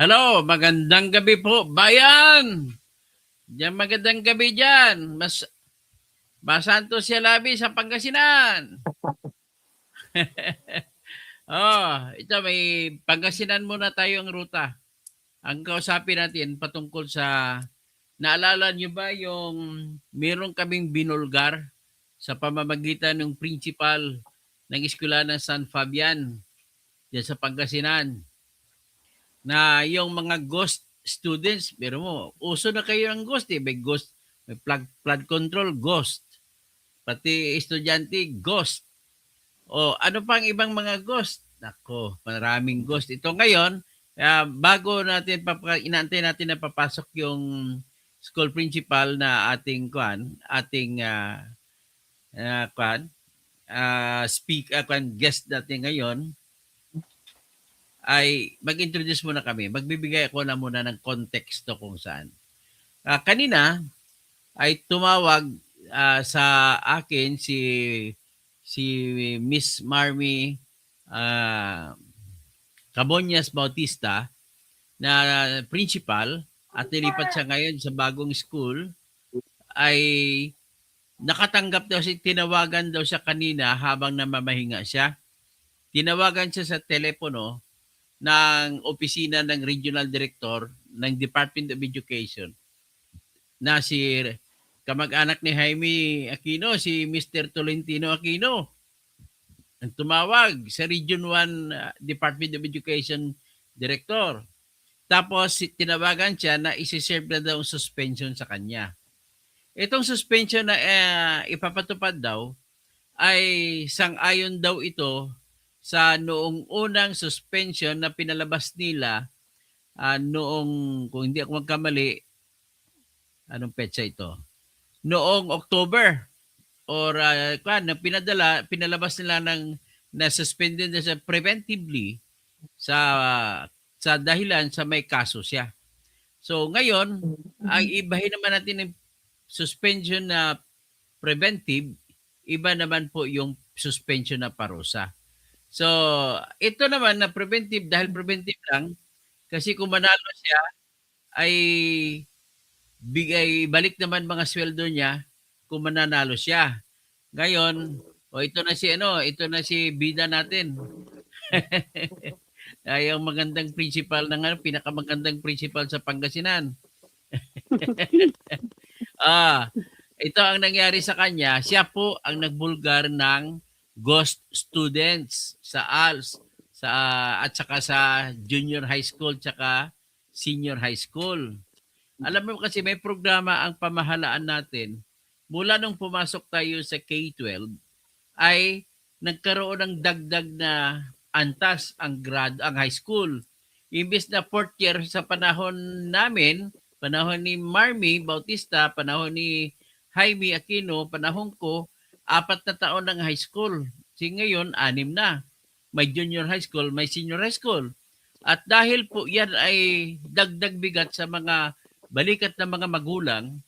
Hello, magandang gabi po, bayan! Diyan magandang gabi diyan. Masanto si Labi sa Pangasinan. Ito may Pangasinan muna tayong ruta. Ang kausapin natin patungkol sa naalala niyo ba yung meron kaming binulgar sa pamamagitan ng principal ng eskwela ng San Fabian diyan sa Pangasinan na yung mga ghost students, pero mo, uso na kayo ng ghost eh. May ghost, may flood control, ghost. Pati estudyante, ghost. O ano pang ibang mga ghost? Nako, maraming ghost. Ito ngayon, bago natin, inaantay natin na papasok yung school principal na ating ating guest natin ngayon, ay mag-introduce muna kami. Magbibigay ako na muna ng konteksto kung saan. Kanina ay tumawag sa akin si Miss Marmy Cabonyas Bautista na principal at nilipat siya ngayon sa bagong school ay nakatanggap daw tinawagan daw siya kanina habang namamahinga siya. Tinawagan siya sa telepono ng opisina ng Regional Director ng Department of Education na si kamag-anak ni Jaime Aquino, si Mr. Tolentino Aquino. Ang tumawag sa Region 1 Department of Education Director. Tapos tinawagan siya na isi-serve na daw ang suspension sa kanya. Itong suspension na ipapatupad daw ay sang-ayon daw ito sa noong unang suspension na pinalabas nila noong, kung hindi ako magkamali, anong petsa ito? Noong October or pinalabas nila ng na-suspended na siya preventively sa dahilan sa may kaso siya. So ngayon, ang ibahin naman natin ng suspension na preventive, iba naman po yung suspension na parusa. So, ito naman na preventive, dahil preventive lang, kasi kung manalo siya, ay balik naman mga sweldo niya kung mananalo siya. Ngayon, ito na si bida natin. Ay, ang magandang principal pinakamagandang principal sa Pangasinan. Ito ang nangyari sa kanya. Siya po ang nagbulgar ng ghost students sa ALS at saka sa junior high school at senior high school. Alam mo kasi may programa ang pamahalaan natin mula nung pumasok tayo sa K-12 ay nagkaroon ng dagdag na antas ang high school. Imbes na fourth year sa panahon namin, panahon ni Marmy Bautista, panahon ni Jaime Aquino, panahon ko, 4 na taon ng high school. Ngayon, 6 na. May junior high school, may senior high school. At dahil po yan ay dagdag bigat sa mga balikat ng mga magulang,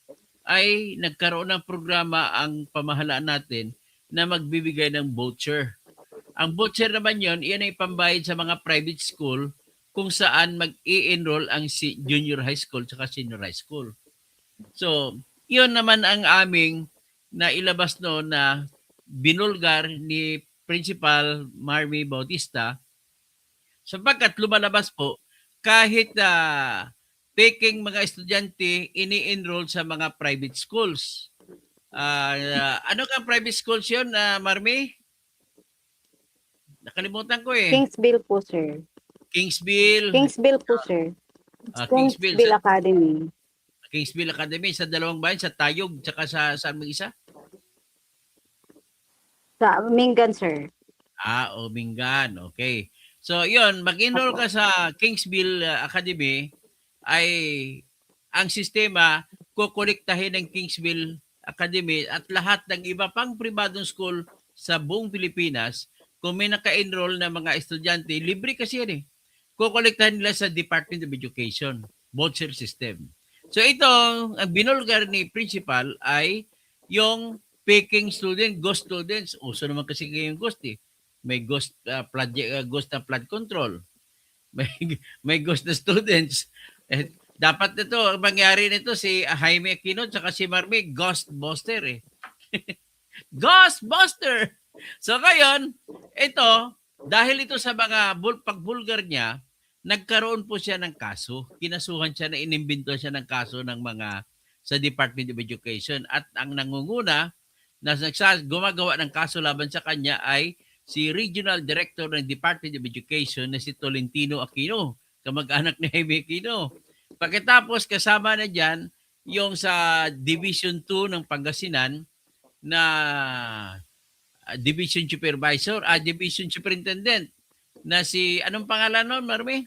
ay nagkaroon ng programa ang pamahalaan natin na magbibigay ng voucher. Ang voucher naman yon, iyan ay pambayad sa mga private school kung saan mag-i-enroll ang junior high school at senior high school. So, yun naman ang aming nailabas no na binulgar ni Principal Marmy Bautista sapagkat lumalabas po kahit taking mga estudyante ini-enroll sa mga private schools. Ano ka private schools yun, Marmy? Nakalimutan ko eh. Kingsville po, sir. Kingsville. Kingsville po, sir. Kingsville Academy. Kingsville Academy sa dalawang bayan, sa Tayog, tsaka saan mag-isa? Sa Mingan, sir. Mingan. Okay. So, yun, mag-enroll ka sa Kingsville Academy ay ang sistema kukolektahin ng Kingsville Academy at lahat ng iba pang pribadong school sa buong Pilipinas. Kung may naka-enroll na mga estudyante, libre kasi yan eh. Kukolektahin nila sa Department of Education, voucher system. So ito, ang binulgar ni principal ay yung faking student, ghost students. Uso naman kasi ngayong ghost eh. May ghost na flood control. may, may ghost na students. Dapat nito, ang mangyari nito si Jaime Aquino at si Marmi, Ghostbuster eh. Ghostbuster! So ngayon, ito, dahil ito sa mga pagbulgar niya, nagkaroon po siya ng kaso. Kinasuhan siya na inimbento siya ng kaso ng mga sa Department of Education. At ang nangunguna na gumagawa ng kaso laban sa kanya ay si Regional Director ng Department of Education na si Tolentino Aquino, kamag-anak ni Jaime Aquino. Pagkatapos kasama na dyan yung sa Division 2 ng Pangasinan na Division Supervisor, Division Superintendent na si, anong pangalan nun, Marmi?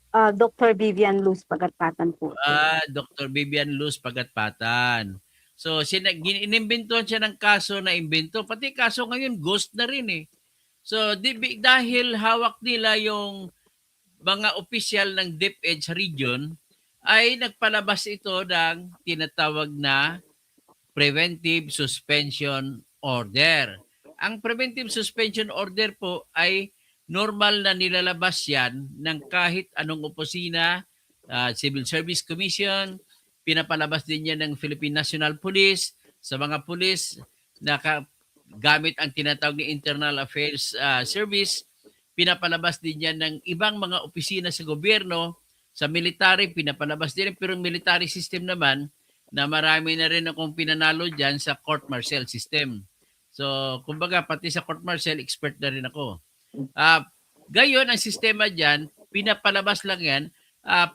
Dr. Vivian Luz Pagatpatan po. Dr. Vivian Luz Pagatpatan. So, inimbentuhan siya ng kaso na imbento. Pati kaso ngayon, ghost na rin eh. So, dahil hawak nila yung mga opisyal ng DepEd sa region, ay nagpalabas ito ng tinatawag na Preventive Suspension Order. Ang Preventive Suspension Order po ay normal na nilalabas yan ng kahit anong opisina, Civil Service Commission, pinapalabas din yan ng Philippine National Police, sa mga police na gamit ang tinatawag ni Internal Affairs Service, pinapalabas din yan ng ibang mga opisina sa gobyerno, sa military, pinapalabas din, pero military system naman, na marami na rin akong pinanalo dyan sa court martial system. So, kumbaga, pati sa court martial, expert na rin ako. Gayon, ang sistema dyan, pinapalabas lang yan,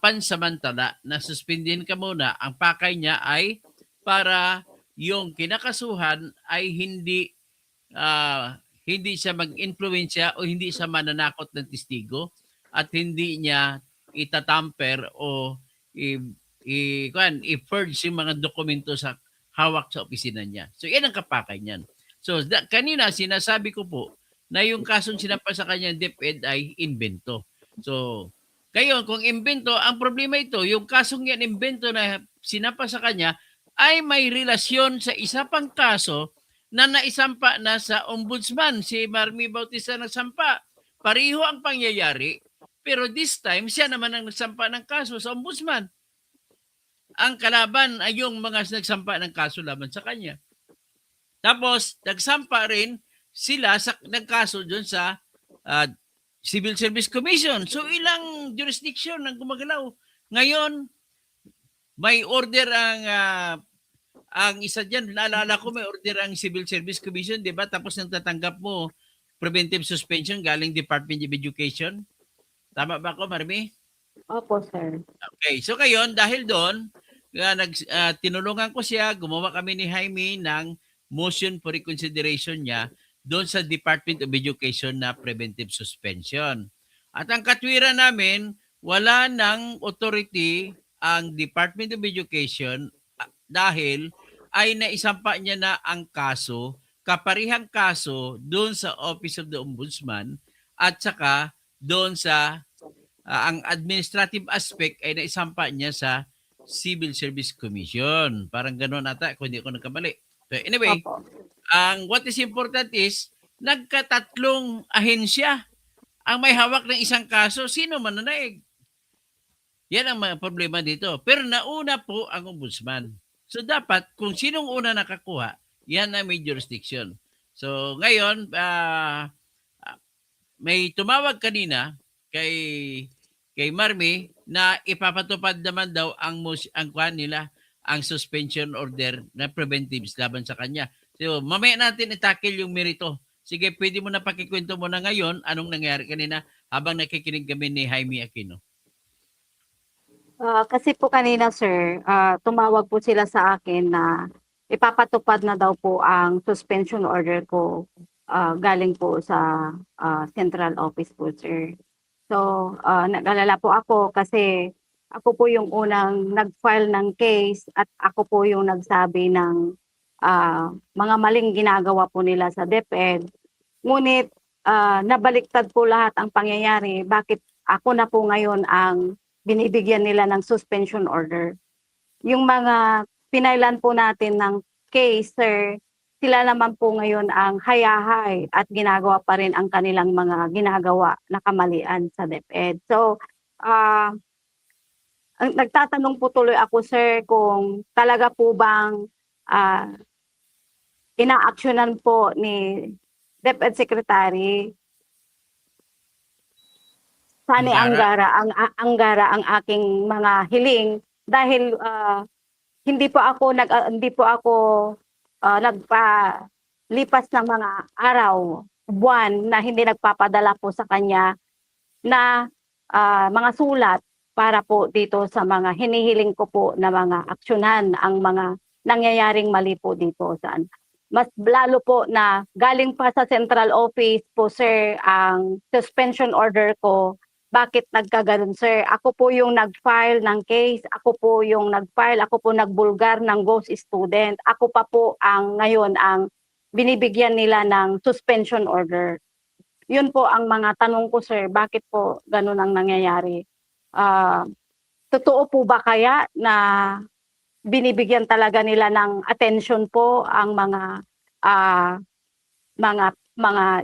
pansamantala, na suspendin ka muna. Ang pakay niya ay para yung kinakasuhan ay hindi siya mag-influensya o hindi siya mananakot ng testigo at hindi niya itatamper o i-purge yung mga dokumento sa hawak sa opisina niya. So, yan ang kapakay niyan. So, kanina sinasabi ko po na yung kasong sinampa sa kanya DepEd ay invento. So, ngayon, kung invento, ang problema ito, yung kasong yan invento na sinampa sa kanya ay may relasyon sa isa pang kaso na naisampa na sa ombudsman. Si Marmi Bautista nagsampa. Pareho ang pangyayari, pero this time, siya naman ang nagsampa ng kaso sa ombudsman. Ang kalaban ay yung mga nagsampa ng kaso laban sa kanya. Tapos, nagsampa rin sila ng kaso dun sa Civil Service Commission. So, ilang jurisdiction ang gumagalaw. Ngayon, may order ang isa dyan. Naalala ko, may order ang Civil Service Commission, di ba? Tapos nang tatanggap mo, preventive suspension galing Department of Education. Tama ba ako, Marmi? Opo, sir. Okay. So, ngayon, dahil doon, tinulungan ko siya, gumawa kami ni Jaime ng motion for reconsideration niya doon sa Department of Education na preventive suspension. At ang katwiran namin, wala ng authority ang Department of Education dahil ay naisampa niya na ang kaso, kaparihang kaso doon sa Office of the Ombudsman at saka doon sa ang administrative aspect ay naisampa niya sa Civil Service Commission. Parang gano'n ata kung hindi ako nagkamali. So anyway, what is important is nagkatatlong ahensya ang may hawak ng isang kaso. Sino mananaig? Yan ang mga problema dito. Pero nauna po ang ombudsman. So dapat kung sinong una nakakuha, yan ang may jurisdiction. So ngayon, may tumawag kanina kay Marmi na ipapatupad naman daw ang suspension order na preventives laban sa kanya. So, mamaya natin itakil yung merito. Sige, pwede mo na pakikwento mo na ngayon anong nangyari kanina habang nakikinig kami ni Jaime Aquino. Kasi po kanina, sir, tumawag po sila sa akin na ipapatupad na daw po ang suspension order ko galing po sa central office po, sir. So, nag-alala po ako kasi ako po yung unang nag-file ng case at ako po yung nagsabi ng mga maling ginagawa po nila sa DepEd. Ngunit nabaliktad po lahat ang pangyayari. Bakit ako na po ngayon ang binibigyan nila ng suspension order? Yung mga pinailan po natin ng case, sir, sila naman po ngayon ang hayahay at ginagawa pa rin ang kanilang mga ginagawa na kamalian sa DepEd. So, nagtatanong po tuloy ako, sir, kung talaga po bang inaaksyonan po ni DepEd Secretary Sani Angara ang aking mga hiling dahil hindi po ako nagpalipas ng mga araw, buwan na hindi nagpapadala po sa kanya na mga sulat para po dito sa mga hinihiling ko po na mga aksyonan ang mga nangyayaring mali po dito saan. Mas lalo po na galing pa sa central office po, sir, ang suspension order ko. Bakit nagkaganon, sir? Ako po yung nag-file ng case, ako po yung nagbulgar ng ghost student. Ako pa po ngayon ang binibigyan nila ng suspension order. Yun po ang mga tanong ko, sir. Bakit po ganun ang nangyayari? Totoo po ba kaya na binibigyan talaga nila ng attention po ang mga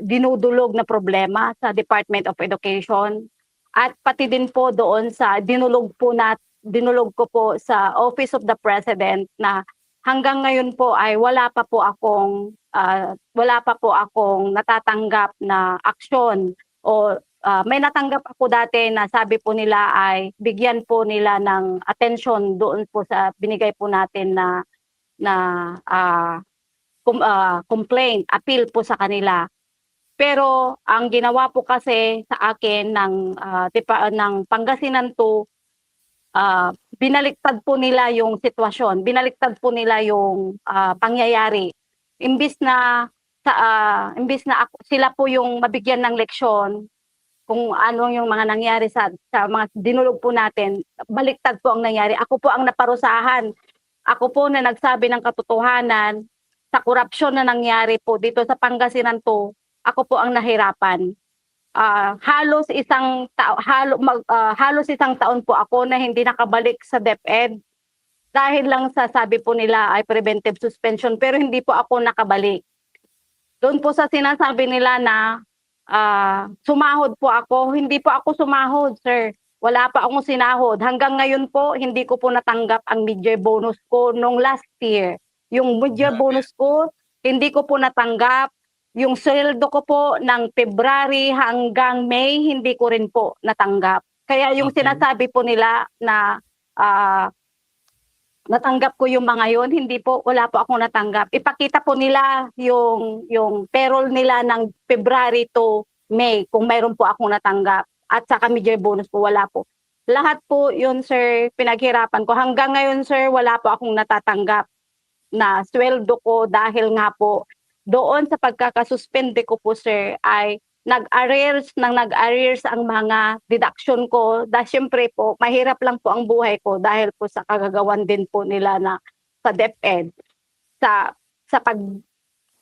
dinudulog na problema sa Department of Education? At pati din po doon sa dinulog ko po sa Office of the President na hanggang ngayon po ay wala pa po akong natatanggap na aksyon o may natanggap ako dati na sabi po nila ay bigyan po nila ng attention doon po sa binigay po natin na complaint, appeal po sa kanila. Pero ang ginawa po kasi sa akin ng Pangasinan 2, binaliktad po nila yung sitwasyon, binaliktad po nila yung pangyayari. Imbis na sila po yung mabigyan ng leksyon kung ano yung mga nangyari sa mga dinulog po natin, baliktad po ang nangyari. Ako po ang naparusahan. Ako po na nagsabi ng katotohanan sa korupsyon na nangyari po dito sa Pangasinan 2. Ako po ang nahirapan. Halos isang taon po ako na hindi nakabalik sa DepEd dahil lang sa sabi po nila ay preventive suspension, pero hindi po ako nakabalik. Doon po sa sinasabi nila na sumahod po ako, hindi po ako sumahod, sir. Wala pa akong sinahod. Hanggang ngayon po, hindi ko po natanggap ang mid-year bonus ko nung last year. Yung mid-year bonus ko, hindi ko po natanggap. Yung sweldo ko po ng February hanggang May, hindi ko rin po natanggap. Kaya yung sinasabi po nila na natanggap ko yung mga yon, hindi po, wala po akong natanggap. Ipakita po nila yung payroll nila ng February to May, kung mayroon po akong natanggap. At saka mid-year bonus po, wala po. Lahat po yun, sir, pinaghirapan ko. Hanggang ngayon, sir, wala po akong natatanggap na sweldo ko dahil nga po doon sa pagkakasuspende ko po, sir, ay nag-arrears ang mga deduction ko. Dahil syempre po, mahirap lang po ang buhay ko dahil po sa kagagawan din po nila na sa DepEd.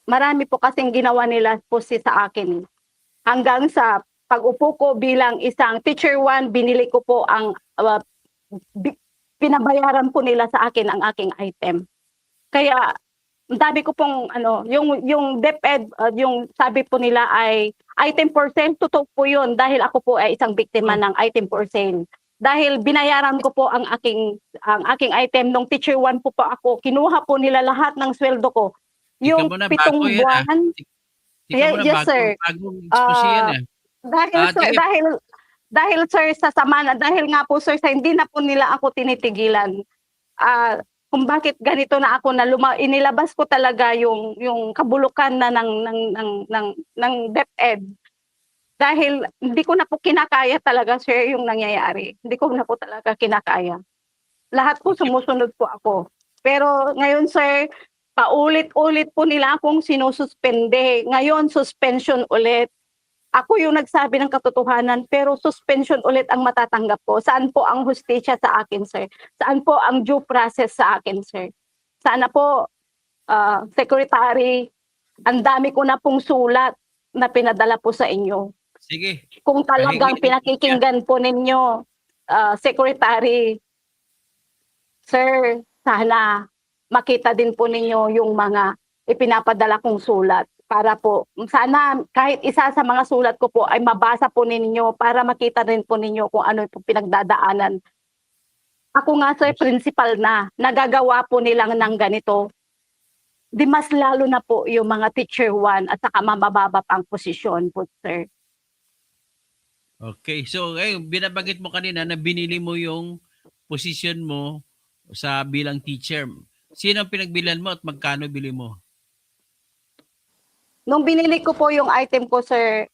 Marami po kasing ginawa nila po sa akin. Hanggang sa pag-upo ko bilang isang teacher 1, binili ko po pinabayaran po nila sa akin ang aking item. Kaya ang dami ko pong yung DepEd, yung sabi po nila ay item for sale, totoo po yun dahil ako po ay isang biktima ng item for sale. Dahil binayaran ko po ang aking item nung teacher 1 po ako, kinuha po nila lahat ng sweldo ko. Yung 7 buwan. Yes, sir. Dahil sir sa sama na, dahil nga po sir sa hindi na po nila ako tinitigilan. Kung bakit ganito na ako na inilabas ko talaga yung kabulukan na ng DepEd dahil hindi ko na po kinakaya talaga, sir, yung nangyayari. Hindi ko na po talaga kinakaya. Lahat po sumusunod po ako. Pero ngayon, sir, paulit-ulit po nila akong sinususpende. Ngayon, suspension ulit. Ako yung nagsabi ng katotohanan, pero suspension ulit ang matatanggap ko. Saan po ang hustisya sa akin, sir? Saan po ang due process sa akin, sir? Sana po, Secretary, ang dami ko na pong sulat na pinadala po sa inyo. Sige. Kung talagang pinakikinggan po ninyo, Secretary, sir, sana makita din po ninyo yung mga ipinapadala kong sulat para po sana kahit isa sa mga sulat ko po ay mabasa po ninyo para makita rin po ninyo kung ano po pinagdadaanan. Ako nga sir, principal na, nagagawa po nilang ng ganito. Di mas lalo na po yung mga teacher 1 at saka mabababa pang posisyon po sir. Okay. So, binabanggit mo kanina na binili mo yung position mo sa bilang teacher. Sino ang pinagbilan mo at magkano bili mo? Nung binili ko po yung item ko sir,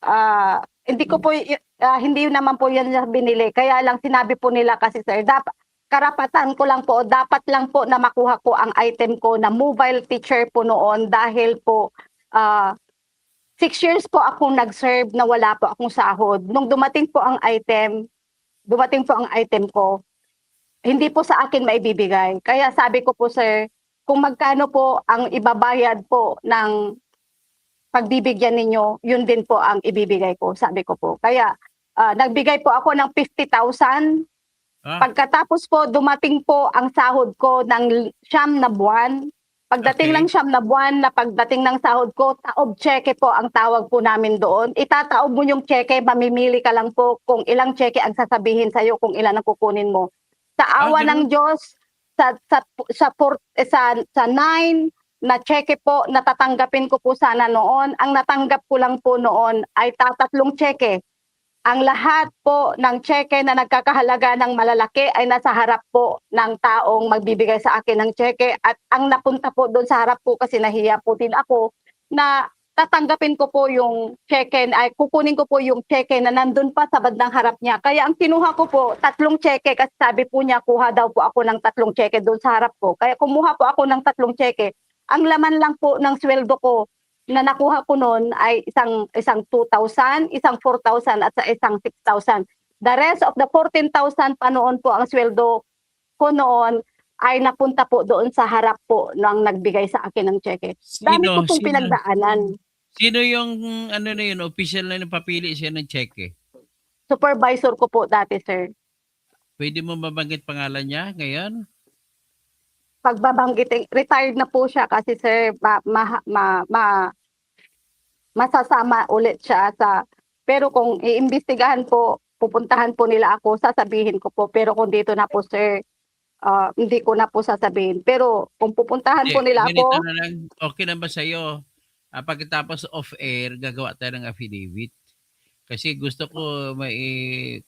hindi ko po hindi naman po yan na binili. Kaya lang sinabi po nila kasi sir, dapat karapatan ko lang po, dapat lang po na makuha ko ang item ko na mobile teacher po noon dahil po 6 years po akong nag-serve na wala po akong sahod. Nung dumating po ang item ko, hindi po sa akin maibibigay. Kaya sabi ko po sir, kung magkano po ang ibabayad po ng pagbibigyan ninyo, yun din po ang ibibigay ko, sabi ko po. Kaya nagbigay po ako ng 50,000. Pagkatapos po, dumating po ang sahod ko ng 9 na buwan. Pagdating ng 9 na buwan, na pagdating ng sahod ko, taob cheque po ang tawag po namin doon. Itataob mo yung cheque, mamimili ka lang po kung ilang cheque ang sasabihin sa'yo, kung ilan ang kukunin mo. Sa awa ng Diyos, sa 9 na cheque po, natatanggapin ko po sana noon. Ang natanggap ko lang po noon ay tatlong cheque. Ang lahat po ng cheque na nagkakahalaga ng malalaki ay nasa harap po ng taong magbibigay sa akin ng cheque. At ang napunta po doon sa harap ko kasi nahiya po din ako na tatanggapin ko po yung cheque, ay kukunin ko po yung cheque na nandun pa sa bandang harap niya. Kaya ang kinuha ko po, 3 cheque kasi sabi po niya kuha daw po ako ng 3 cheque doon sa harap ko. Kaya kumuha po ako ng 3 cheque. Ang laman lang po ng sweldo ko na nakuha ko noon ay isang 2,000, isang 4,000 at sa isang 6,000. The rest of the 14,000 pa noon po ang sweldo ko noon ay napunta po doon sa harap po ng nagbigay sa akin ng cheque. Dami ko pong pinagdaanan. Sino yung ano na yun, official na napapili siya ng cheque? Supervisor ko po dati, sir. Pwede mo mabanggit pangalan niya ngayon? Pagbabanggitin, retired na po siya kasi sir, masasama ulit siya sa, pero kung iimbestigahan po, pupuntahan po nila ako, sasabihin ko po, pero kung dito na po sir, hindi ko na po sasabihin. Pero kung pupuntahan po nila ako, na lang, okay na ba sa'yo? Pagkatapos off-air, gagawa tayo ng affidavit. Kasi gusto ko,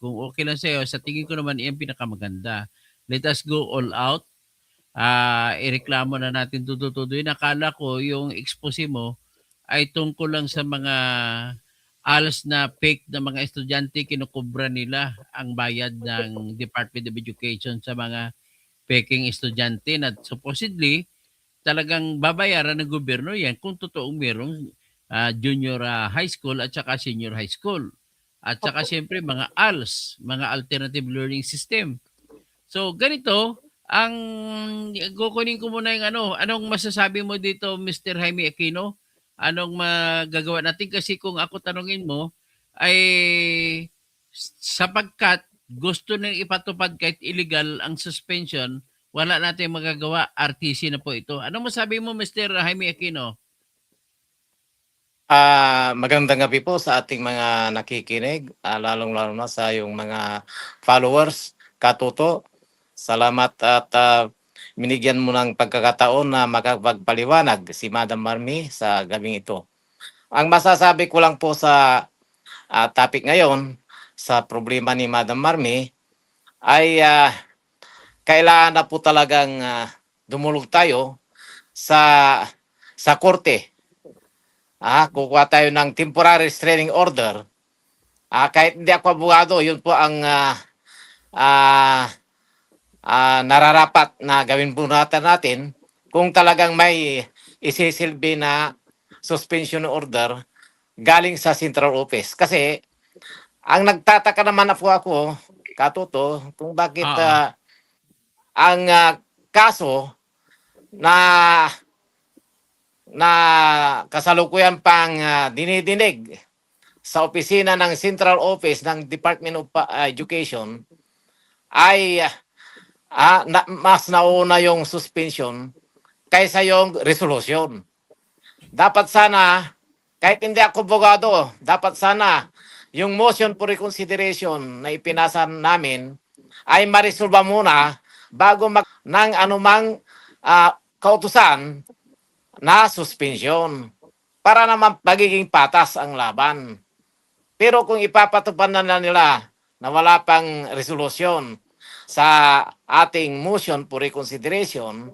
kung okay lang sa'yo, sa tingin ko naman, iyan pinakamaganda. Let us go all out. Ireklamo na natin tututuloy. Nakala ko yung expose mo ay tungkol lang sa mga ALS na fake na mga estudyante, kinukubra nila ang bayad ng Department of Education sa mga peking estudyante na supposedly talagang babayaran ng gobyerno yan kung totoong merong junior high school at saka senior high school. At saka siyempre mga ALS, mga alternative learning system. So ganito, ang kukunin ko muna yung anong masasabi mo dito Mr. Jaime Aquino? Anong magagawa natin? Kasi kung ako tanungin mo, ay sapagkat gusto nang ipatupad kahit illegal ang suspension, wala natin magagawa, RTC na po ito. Anong masabi mo Mr. Jaime Aquino? Magandang gabi po sa ating mga nakikinig, lalong-lalo na sa yung mga followers. Katuto, salamat at binigyan mo ng pagkakataon na makapagpaliwanag si Madam Marmy sa gabing ito. Ang masasabi ko lang po sa topic ngayon, sa problema ni Madam Marmy, ay kailangan na po talagang dumulog tayo sa korte. Kukuha tayo ng temporary restraining order. Kahit hindi ako abogado, yun po ang nararapat na gawin po natin kung talagang may isisilbi na suspension order galing sa central office. Kasi ang nagtataka naman na po ako, Katuto, kung bakit ang kaso na kasalukuyan pang dinidinig sa opisina ng Central Office ng Department of Education ay mas nauna yung suspension kaysa yung resolution. dapat sana, kahit hindi ako abogado, dapat sana yung motion for reconsideration na ipinasa namin ay marisolba muna bago ng anumang kautusan na suspension para naman magiging patas ang laban. Pero kung ipapatupad na nila na wala pang resolusyon sa ating motion for reconsideration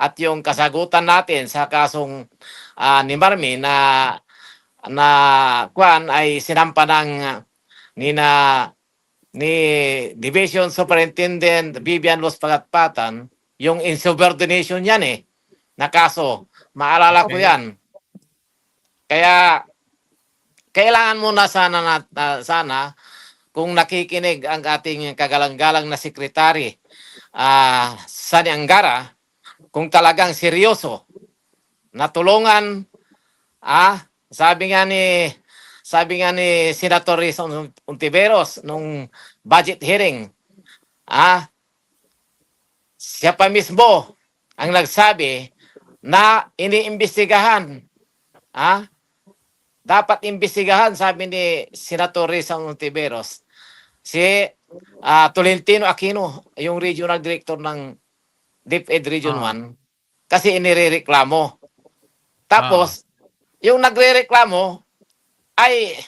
at yung kasagutan natin sa kasong ni Marmi na kwan ay sinampa ng ni Division Superintendent Vivian Los Pagatpatan, yung insubordination yan na kaso. Maalala ko Okay. yan. Kaya kailangan muna sana kung nakikinig ang ating kagalang-galang na sekretary Sani Angara, kung talagang seryoso na tulungan sabi nga ni Senator Rizon Ontiveros nung budget hearing, siya pa mismo ang nagsabi na iniimbestigahan, dapat imbestigahan, sabi ni Senator Rizon Ontiveros, si Tolentino Aquino, yung regional director ng DepEd Region 1, kasi inirereklamo. Tapos, yung nagrereklamo ay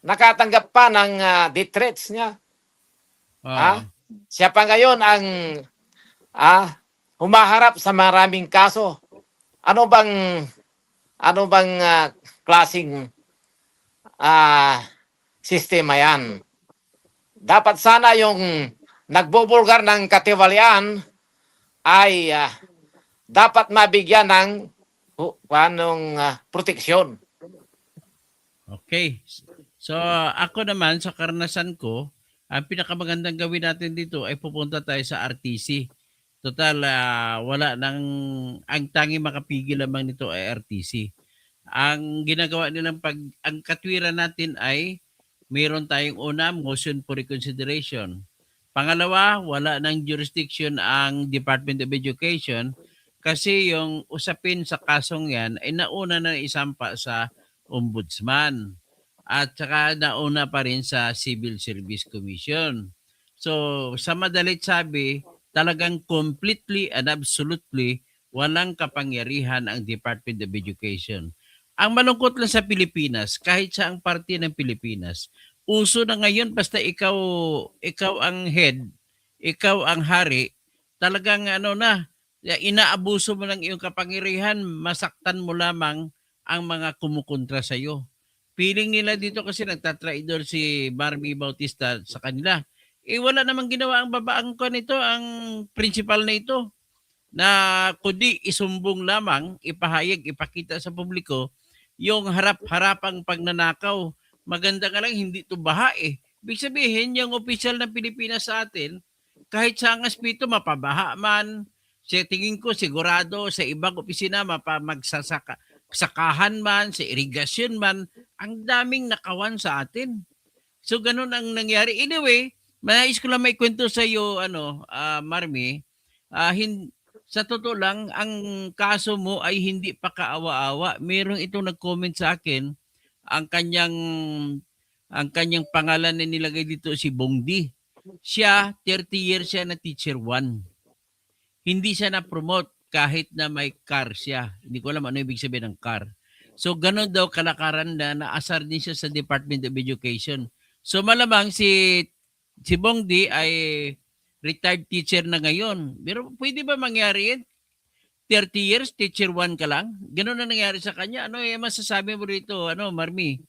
nakatanggap pa ng death threats niya. Siya pa ngayon ang humaharap sa maraming kaso. Ano bang klaseng sistema yan? Dapat sana yung nagbubulgar ng katiwalian ay dapat mabigyan ng proteksyon. Okay. So ako naman sa karanasan ko, ang pinakamagandang gawin natin dito ay pupunta tayo sa RTC. Total wala nang ang tanging makapigil lamang nito ay RTC. Ang ginagawa nilang ang katwiran natin ay mayroon tayong una motion for reconsideration. Pangalawa, wala nang jurisdiction ang Department of Education kasi yung usapin sa kasong yan ay nauna na isampa sa Ombudsman at saka nauna pa rin sa Civil Service Commission. So sa madalit sabi, talagang completely and absolutely walang kapangyarihan ang Department of Education. Ang malungkot lang sa Pilipinas, kahit sa ang parte ng Pilipinas, uso na ngayon basta ikaw ang head, ikaw ang hari, talagang inaabuso mo ng iyong kapangyarihan, masaktan mo lamang ang mga kumukontra sa iyo. Feeling nila dito kasi nagtatraidor si Marmi Bautista sa kanila. Wala namang ginawa ang babaang ko nito, ang principal na ito, na kundi isumbong lamang, ipahayag, ipakita sa publiko yung harap-harapang pagnanakaw. Maganda nga lang hindi ito baha Ibig sabihin, yung opisyal ng Pilipinas sa atin, kahit sa angas pito, mapabaha man, sa tingin ko sigurado sa ibang opisina magsasakahan man, sa irigasyon man, ang daming nakawan sa atin. So ganun ang nangyari. Anyway, manais ko lang may kwento sa iyo Marmi. Sa totoo lang, ang kaso mo ay hindi pa kaawa-awa. Merong itong nag-comment sa akin, ang kanyang pangalan na nilagay dito si Bongdi. Siya 30 years siya na teacher 1. Hindi siya na-promote kahit na may car siya. Hindi ko alam ano ibig sabihin ng car. So ganun daw kalakaran na naasar din siya sa Department of Education. So malamang si Bongdi ay retired teacher na ngayon. Pero pwede ba mangyari yan? 30 years, teacher 1 ka lang? Ganun na nangyari sa kanya. Ano masasabi mo rito, Marmi?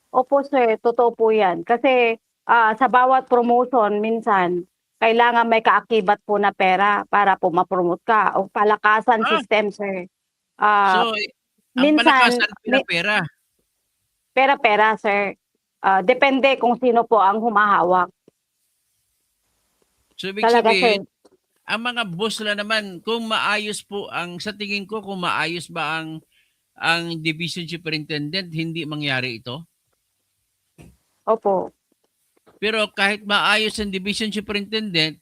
Opo sir, totoo po yan. Kasi sa bawat promotion, minsan, kailangan may kaakibat po na pera para po ma-promote ka. O palakasan system, sir. So, ang minsan, palakasan pera. Pera-pera, sir. Depende kung sino po ang humahawak. So, ibig Talaga, sabihin, sir. ang mga boss lang naman, kung maayos po sa tingin ko, kung maayos ba ang division superintendent, hindi mangyari ito? Opo. Pero kahit maayos ang division superintendent,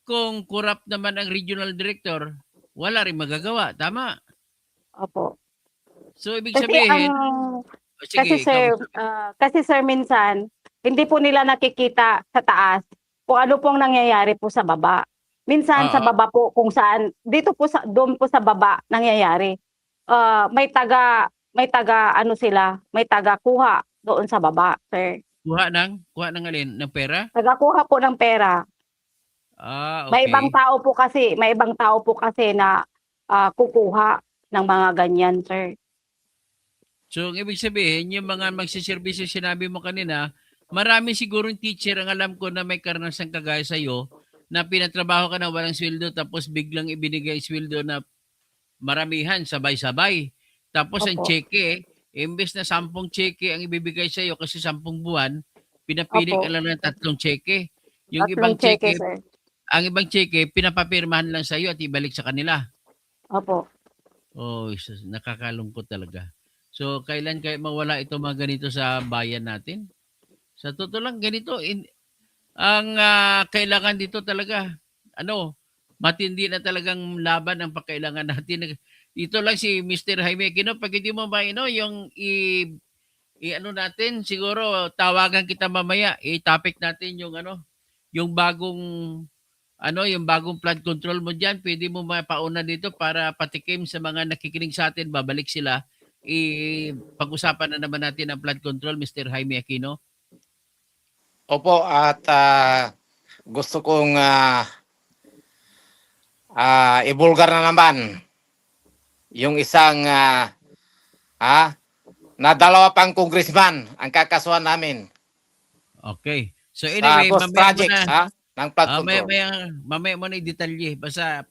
kung corrupt naman ang regional director, wala rin magagawa. Tama? Opo. So ibig Kasi sabihin, kasi sige, ikaw. sir, kasi sir minsan hindi po nila nakikita sa taas kung ano pong nangyayari po sa baba. Minsan sa Oo. baba po kung saan dito po sa doon po sa baba nangyayari. May taga ano sila, may taga kuha doon sa baba, sir. Kuha ng alin? Ng pera? Taga-kuha po ng pera. Okay. May ibang tao po kasi na kukuha ng mga ganyan, sir. So, ang ibig sabihin, yung mga magsiservisyo sinabi mo kanina, marami sigurong teacher ang alam ko na may karanasan kagaya sa'yo na pinatrabaho ka na walang sweldo tapos biglang ibinigay sweldo na maramihan, sabay-sabay. Tapos ang Opo, cheque, imbes na 10 cheque ang ibibigay sa'yo kasi 10 buwan, pinapili opo. ka lang ng 3 cheque. Yung Tatlong ibang cheque, cheque, sir. ang ibang cheque, pinapapirmahan lang sa'yo at ibalik sa kanila. Opo. Oh, sus, nakakalungkot talaga. So, kailan kaya mawala ito mga ganito sa bayan natin? Sa totoo lang, ganito. Ang kailangan dito talaga, matindi na talagang laban ang pakailangan natin. Dito lang si Mr. Jaime Aquino, pag hindi mo ba, yung ano natin, siguro tawagan kita mamaya, i-topic natin yung yung yung bagong flood control mo diyan, pwede mo mapauna dito para patikim sa mga nakikinig sa atin, babalik sila. Pag-usapan na naman natin ang flood control, Mr. Jaime Aquino. Opo, at gusto kong ibulgar na naman yung isang na dalawa pang congressman ang kakasuhan namin Okay. So sa anyway, ghost mamaya mo na projects ng flood mamaya, control. mamaya mo na i-detalye. Basta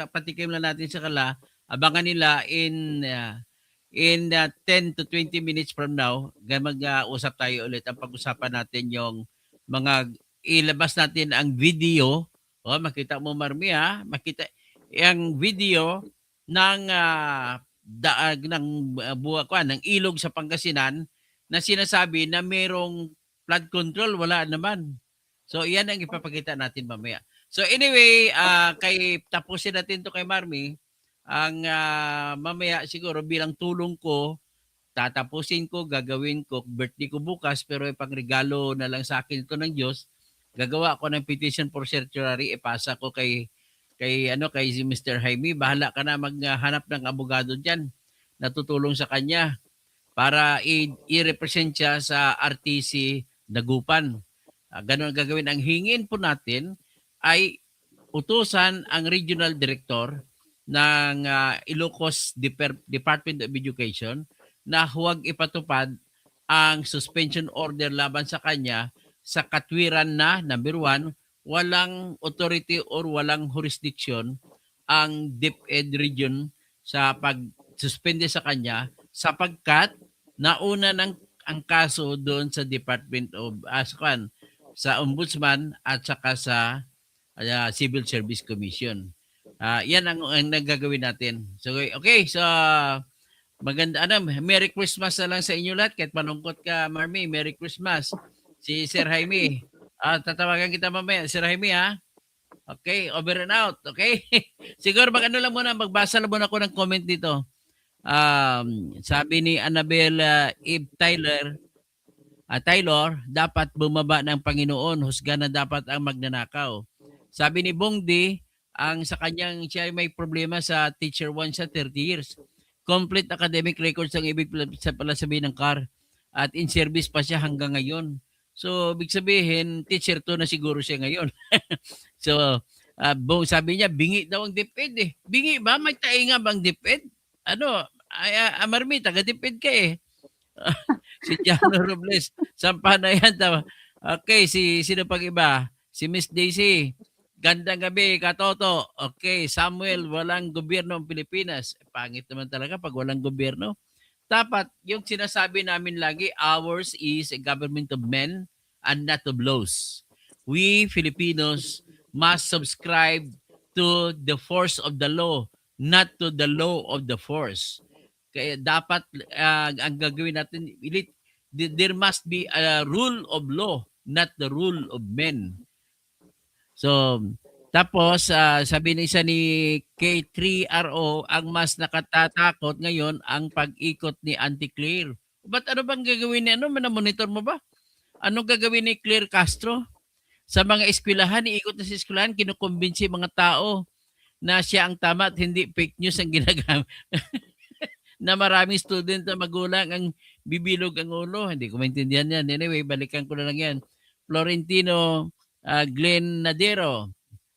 patikim lang natin sa kala. Abangan nila in 10 to 20 minutes from now, mag-usap tayo ulit. Ang pag-usapan natin yung mga ilabas natin ang video. Makita mo Marmi ha, makita ang video ng daag ng ng ilog sa Pangasinan na sinasabi na merong flood control, wala naman. So, yan ang ipapakita natin mamaya. So, anyway, tapusin natin to kay Marmi. Ang mamaya siguro bilang tulong ko, tatapusin ko, gagawin ko, birthday ko bukas, pero ipang regalo na lang sa akin ito ng Diyos. Gagawa ako ng petition for certiorari, ipasa ko kay si Mr. Jaime. Bahala ka na maghanap ng abogado diyan na tutulong sa kanya para i-represent siya sa RTC Dagupan. Ganun ang gagawin. Ang hingin po natin ay utusan ang regional director ng Ilocos Department of Education na huwag ipatupad ang suspension order laban sa kanya sa katwiran na, number one, walang authority or walang jurisdiction ang DepEd region sa pag-suspende sa kanya sapagkat nauna ng ang kaso doon sa Department of sa Ombudsman at saka sa Civil Service Commission. Yan ang nagagawin natin. So okay, so maganda Merry Christmas na lang sa inyo lahat kahit malungkot ka Marmi, Merry Christmas. Si Sir Jaime. Tatawagan kita mamaya, Sir Jaime ha. Okay, over and out. Okay? Siguro lang muna, magbasa lang muna ako ng comment dito. Sabi ni Annabelle Eve Taylor, dapat bumaba ng Panginoon, husga na dapat ang magnanakaw. Sabi ni Bongdi, sa kanyang siya may problema sa teacher 1 sa 30 years. Complete academic records ang ibig pala sabihin ng CAR at in service pa siya hanggang ngayon. So, big sabihin, teacher 2 na siguro siya ngayon. So, sabi niya, bingi daw ang DepEd eh. Bingi ba? May tainga bang DepEd? Marmi, taga-DepEd ka eh. Si Jano Robles. Sampahan na yan. Okay, sino pag iba? Si Miss Daisy. Gandang gabi, Katoto. Okay, Samuel, walang gobyerno ang Pilipinas. Pangit naman talaga pag walang gobyerno. Dapat, yung sinasabi namin lagi, ours is a government of men and not of laws. We Filipinos must subscribe to the force of the law, not to the law of the force. Kaya dapat ang gagawin natin, there must be a rule of law, not the rule of men. So, Tapos, sabi ni isa ni K3RO, ang mas nakatatakot ngayon ang pag-ikot ni Auntie Claire. Ba't ano bang gagawin ni ano? Monitor mo ba? Anong gagawin ni Claire Castro? Sa mga eskwelahan, iikot na sa eskwelahan, kinukumbinsi mga tao na siya ang tama at hindi fake news ang ginagamit. Na maraming student na magulang ang bibilog ang ulo. Hindi ko maintindihan yan. Anyway, balikan ko na lang yan. Florentino Glenn Nadero,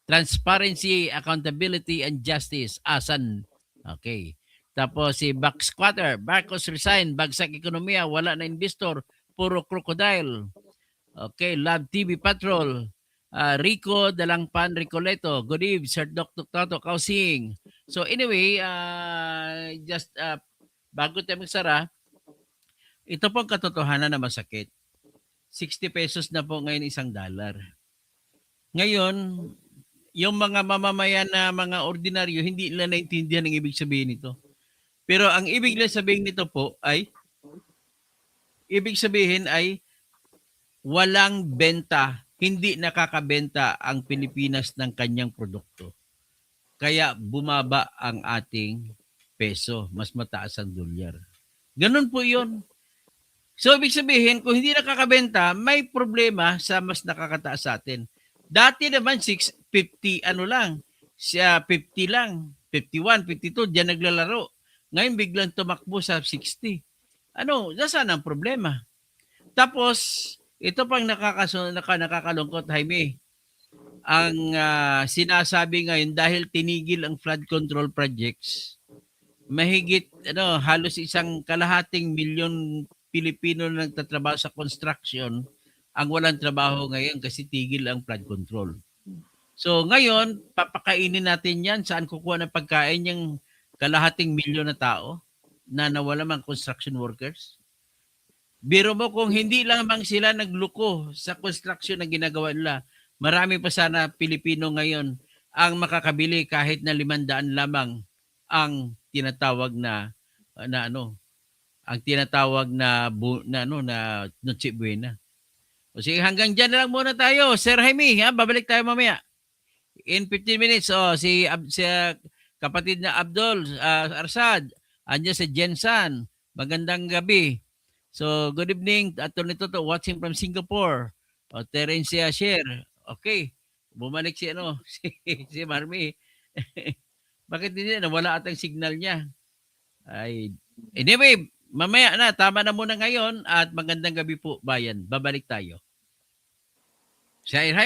Transparency, Accountability, and Justice. Asan? Okay. Tapos si Back Squatter, Marcos resign, bagsak ekonomiya, wala na investor, puro crocodile. Okay, Love TV Patrol, Rico Dalangpan Ricoleto, good evening, Sir Dr. Tato Kausing. So anyway, just bago tayo magsara, ito po ang katotohanan na masakit. 60 pesos na po ngayon $1. Ngayon, yung mga mamamayan na mga ordinaryo, hindi nila naintindihan ang ibig sabihin nito. Pero ang ibig sabihin nito po ay, walang benta, hindi nakakabenta ang Pilipinas ng kanyang produkto. Kaya bumaba ang ating peso, mas mataas ang dolyar. Ganun po yun. So, ibig sabihin, kung hindi nakakabenta, may problema sa mas nakakataas sa atin. Dati naman, 650, siya 50 lang, 51, 52, diyan naglalaro. Ngayon, biglang tumakbo sa 60. Nasaan ang problema? Tapos, ito pang nakakalungkot, Jaime. Ang sinasabi ngayon, dahil tinigil ang flood control projects, mahigit halos 1.5 milyon Pilipino na nagtatrabaho sa construction ang walang trabaho ngayon kasi tigil ang flood control. So ngayon, papakainin natin yan. Saan kukuha ng pagkain yung 1.5 milyon na tao na nawala mang construction workers? Biro mo kung hindi lamang sila nagluko sa construction na ginagawa nila, marami pa sana Pilipino ngayon ang makakabili kahit na 500 lamang ang tinatawag na Noche Buena. O sige, hanggang dyan na lang muna tayo. Sir Jaime, babalik tayo mamaya. In 15 minutes, si kapatid na Abdul Arsad, andyan si Jensan. Magandang gabi. So, good evening, Atty. Toto, watching from Singapore. Terencia Share. Okay. Bumalik si si Marmy. Bakit hindi nawala atang signal niya? Anyway, mamaya na, tama na muna ngayon at magandang gabi po, bayan. Babalik tayo. Sir Jaime.